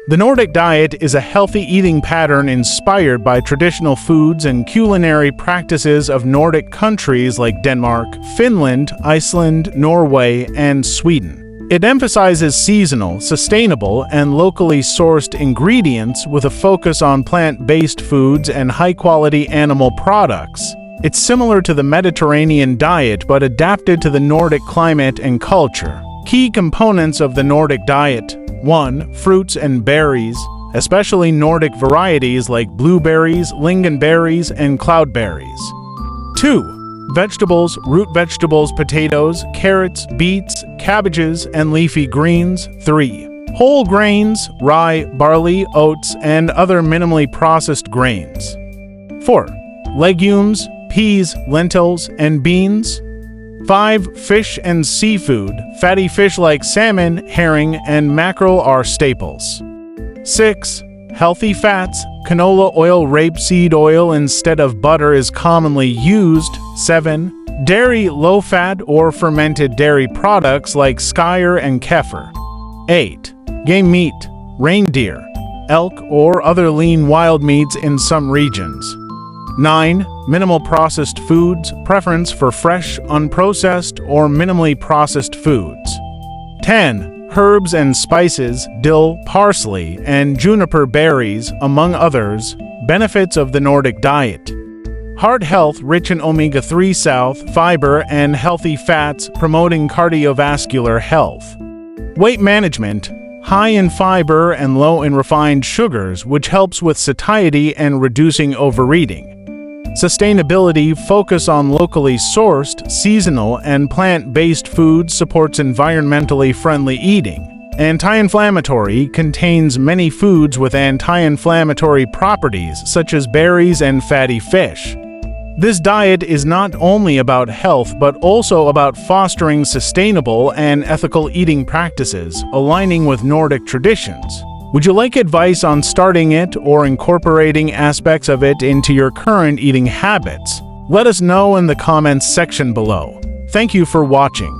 The Nordic diet is a healthy eating pattern inspired by traditional foods and culinary practices of Nordic countries like Denmark, Finland, Iceland, Norway, and Sweden. It emphasizes seasonal, sustainable, and locally sourced ingredients with a focus on plant-based foods and high-quality animal products. It's similar to the Mediterranean diet but adapted to the Nordic climate and culture. Key components of the Nordic diet: 1. Fruits and berries, especially Nordic varieties like blueberries, lingonberries, and cloudberries. 2. Vegetables, root vegetables, potatoes, carrots, beets, cabbages, and leafy greens. 3. Whole grains, rye, barley, oats, and other minimally processed grains. 4. Legumes, peas, lentils, and beans. 5. Fish and seafood. Fatty fish like salmon, herring, and mackerel are staples. 6. Healthy fats. Canola oil, rapeseed oil instead of butter is commonly used. 7. Dairy, low-fat or fermented dairy products like skyr and kefir. 8. Game meat, reindeer, elk, or other lean wild meats in some regions. 9. Minimal processed foods, preference for fresh, unprocessed, or minimally processed foods. 10. Herbs and spices, dill, parsley, and juniper berries, among others. Benefits of the Nordic diet: heart health, rich in omega-3 south, fiber, and healthy fats, promoting cardiovascular health. Weight management: high in fiber and low in refined sugars, which helps with satiety and reducing overeating. Sustainability: focus on locally sourced, seasonal, and plant-based foods, supports environmentally friendly eating. Anti-inflammatory: contains many foods with anti-inflammatory properties, such as berries and fatty fish. This diet is not only about health but also about fostering sustainable and ethical eating practices, aligning with Nordic traditions. Would you like advice on starting it or incorporating aspects of it into your current eating habits? Let us know in the comments section below. Thank you for watching.